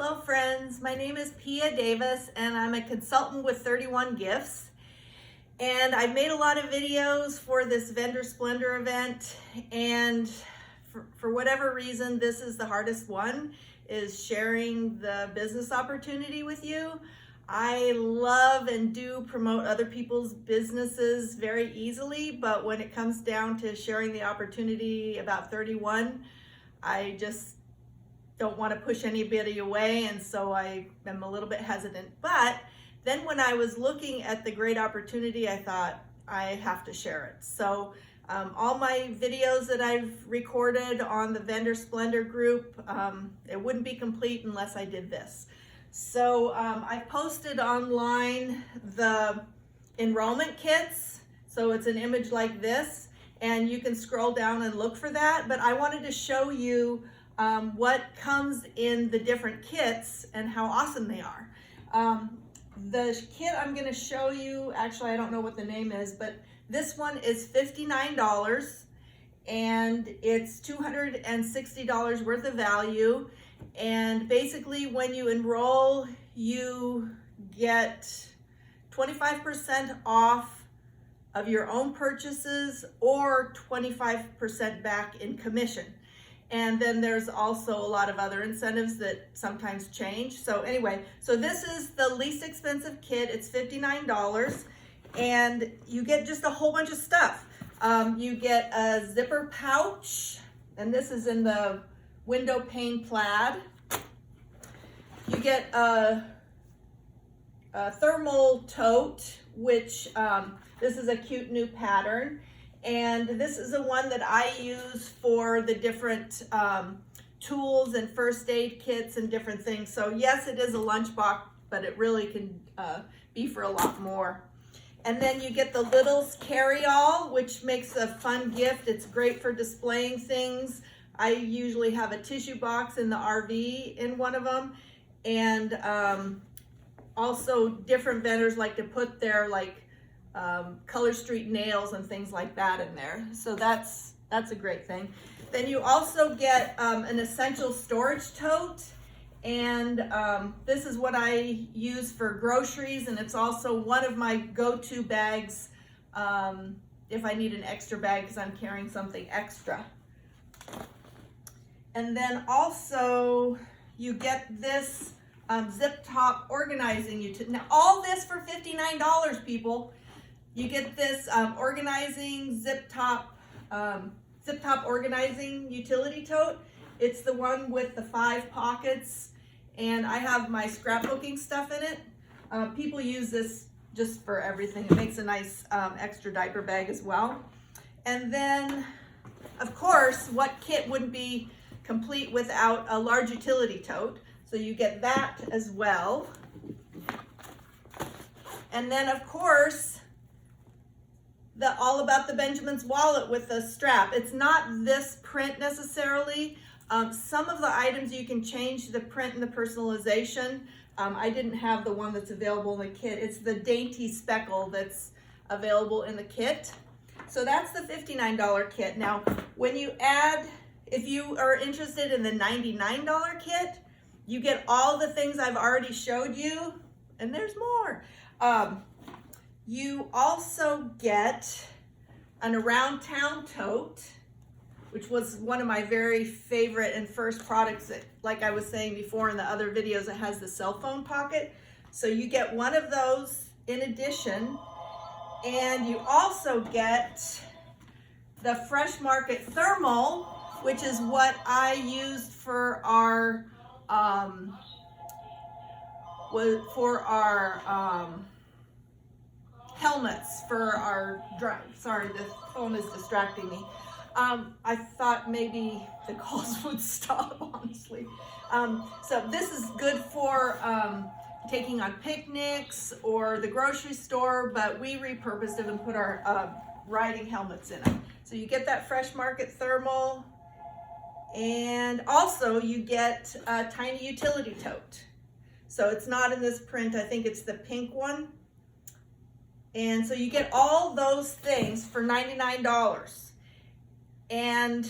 Hello friends, my name is Pia Davis and I'm a consultant with 31 Gifts. And I've made a lot of videos for this Vendor Splendor event, and for whatever reason, this is the hardest one, is sharing the business opportunity with you. I love and do promote other people's businesses very easily, but when it comes down to sharing the opportunity about 31, I just don't want to push anybody away, and so I am a little bit hesitant. But then when I was looking at the great opportunity, I thought I have to share it. So all my videos that I've recorded on the Vendor Splendor group, it wouldn't be complete unless I did this. So I posted online the enrollment kits. So it's an image like this, and you can scroll down and look for that. But I wanted to show you what comes in the different kits and how awesome they are. The kit I'm going to show you, actually I don't know what the name is, but this one is $59 and it's $260 worth of value. And basically when you enroll, you get 25% off of your own purchases or 25% back in commission. And then there's also a lot of other incentives that sometimes change. So anyway, so this is the least expensive kit. It's $59 and you get just a whole bunch of stuff. You get a zipper pouch, and this is in the window pane plaid. You get a Thermal Tote, which this is a cute new pattern. And this is the one that I use for the different tools and first aid kits and different things. So yes, it is a lunchbox, but it really can be for a lot more. And then you get the Littles carry-all, which makes a fun gift. It's great for displaying things. I usually have a tissue box in the RV in one of them. And also different vendors like to put their Color Street nails and things like that in there. So that's a great thing. Then you also get an essential storage tote, and this is what I use for groceries, and it's also one of my go-to bags if I need an extra bag because I'm carrying something extra. And then also you get this zip top organizing utility. Now all this for $59, people. You get this organizing zip top organizing utility tote. It's the one with the 5 pockets, and I have my scrapbooking stuff in it. People use this just for everything. It makes a nice extra diaper bag as well. And then, of course, what kit wouldn't be complete without a large utility tote? So you get that as well. And then, of course, the All About the Benjamin's wallet with the strap. It's not this print necessarily. Some of the items you can change the print and the personalization. I didn't have the one that's available in the kit. It's the dainty speckle that's available in the kit. So that's the $59 kit. Now, when you add, if you are interested in the $99 kit, you get all the things I've already showed you, and there's more. You also get an Around Town tote, which was one of my very favorite and first products that, like I was saying before in the other videos, it has the cell phone pocket. So you get one of those in addition, and you also get the Fresh Market Thermal, which is what I used for our helmets for our drive. Sorry, the phone is distracting me. I thought maybe the calls would stop, honestly. So this is good for taking on picnics or the grocery store, but we repurposed it and put our riding helmets in it. So you get that Fresh Market Thermal, and also you get a tiny utility tote. So it's not in this print, I think it's the pink one. And so you get all those things for $99. And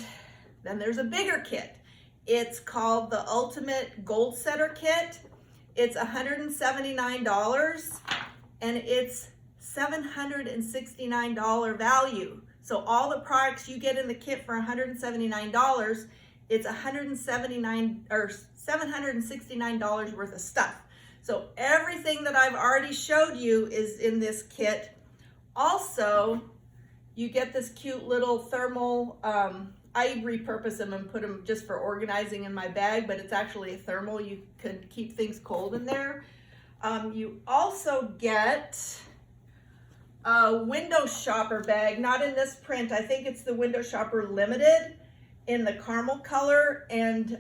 then there's a bigger kit. It's called the Ultimate Gold Setter Kit. It's $179 and it's $769 value. So all the products you get in the kit for $179, it's $769 worth of stuff. So everything that I've already showed you is in this kit. Also, you get this cute little thermal, I repurpose them and put them just for organizing in my bag, but it's actually a thermal. You can keep things cold in there. You also get a window shopper bag, not in this print. I think it's the window shopper limited in the caramel color. And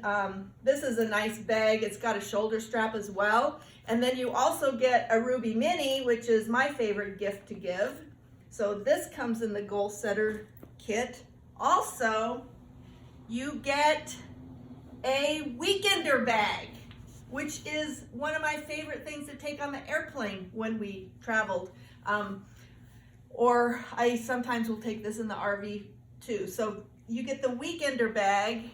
this is a nice bag. It's got a shoulder strap as well. And then you also get a ruby mini, which is my favorite gift to give. So this comes in the goal setter kit. Also, you get a weekender bag, which is one of my favorite things to take on the airplane when we traveled. Or I sometimes will take this in the RV too. So you get the weekender bag,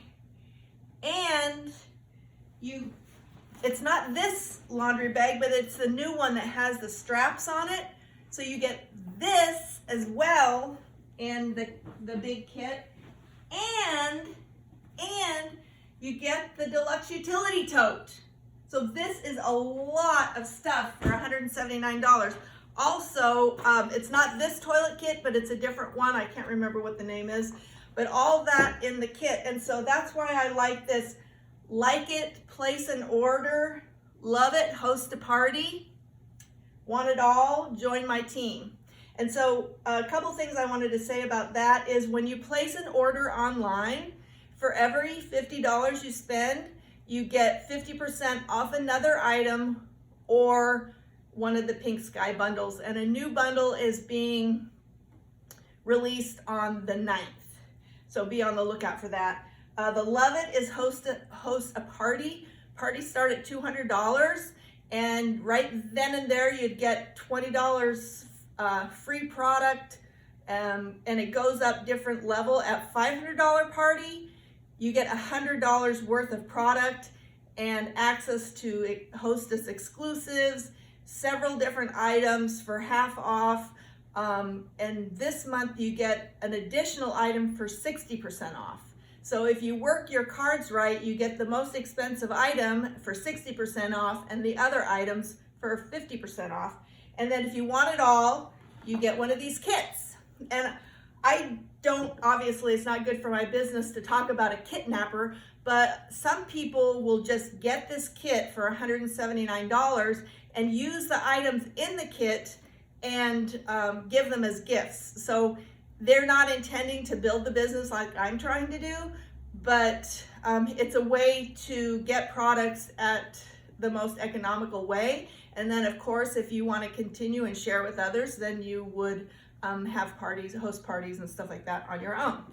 and it's not this laundry bag, but it's the new one that has the straps on it. So you get this as well in the big kit, and you get the Deluxe Utility Tote. So this is a lot of stuff for $179. Also, it's not this toilet kit, but it's a different one. I can't remember what the name is, but all that in the kit. And so that's why I like this. Like it, place an order, love it, host a party, want it all, join my team. And so a couple things I wanted to say about that is when you place an order online, for every $50 you spend, you get 50% off another item or one of the Pink Sky bundles. And a new bundle is being released on the 9th. So be on the lookout for that. The Love It is host a party. Parties start at $200. And right then and there, you'd get $20 free product. And it goes up different level. At $500 party, you get $100 worth of product and access to hostess exclusives, several different items for half off. And this month you get an additional item for 60% off. So if you work your cards right, you get the most expensive item for 60% off and the other items for 50% off. And then if you want it all, you get one of these kits. And I don't, obviously it's not good for my business to talk about a kidnapper, but some people will just get this kit for $179 and use the items in the kit and give them as gifts. So they're not intending to build the business like I'm trying to do, but it's a way to get products at the most economical way. And then of course, if you want to continue and share with others, then you would have parties, host parties and stuff like that on your own.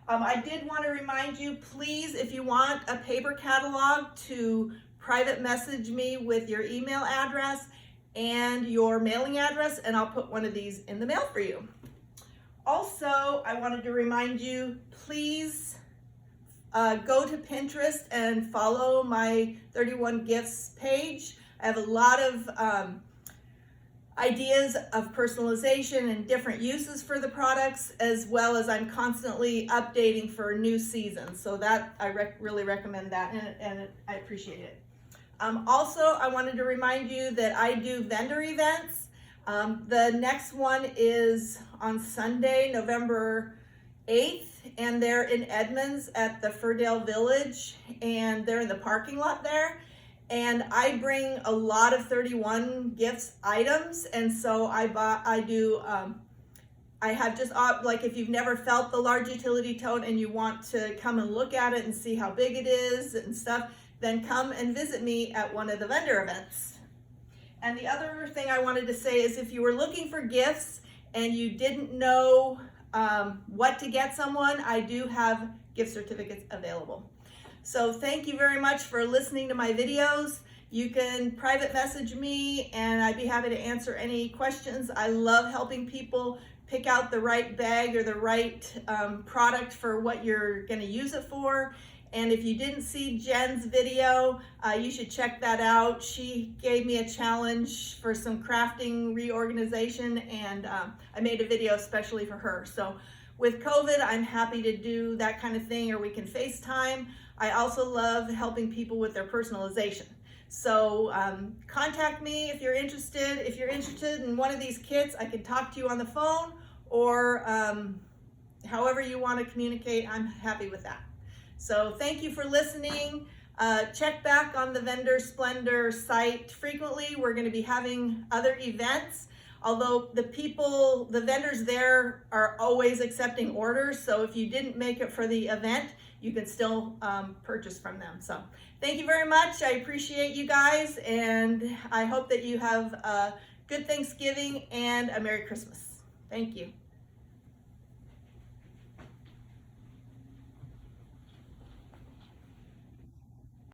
I did want to remind you, please, if you want a paper catalog, to private message me with your email address and your mailing address, and I'll put one of these in the mail for you. Also, I wanted to remind you, please go to Pinterest and follow my 31 Gifts page. I have a lot of ideas of personalization and different uses for the products, as well as I'm constantly updating for new seasons. So that I really recommend that, and I appreciate it. Also, I wanted to remind you that I do vendor events. The next one is on Sunday, November 8th, and they're in Edmonds at the Furdale Village, and they're in the parking lot there. And I bring a lot of 31 Gifts items, and so I have just, like, if you've never felt the large utility tote and you want to come and look at it and see how big it is and stuff, then come and visit me at one of the vendor events. And the other thing I wanted to say is, if you were looking for gifts and you didn't know what to get someone, I do have gift certificates available. So thank you very much for listening to my videos. You can private message me and I'd be happy to answer any questions. I love helping people pick out the right bag or the right product for what you're going to use it for. And if you didn't see Jen's video, you should check that out. She gave me a challenge for some crafting reorganization, and I made a video especially for her. So with COVID, I'm happy to do that kind of thing, or we can FaceTime. I also love helping people with their personalization. So contact me if you're interested. If you're interested in one of these kits, I can talk to you on the phone, or however you want to communicate, I'm happy with that. So thank you for listening. Check back on the Vendor Splendor site frequently. We're going to be having other events, although the vendors there are always accepting orders. So if you didn't make it for the event, you can still purchase from them. So thank you very much. I appreciate you guys, and I hope that you have a good Thanksgiving and a Merry Christmas. Thank you.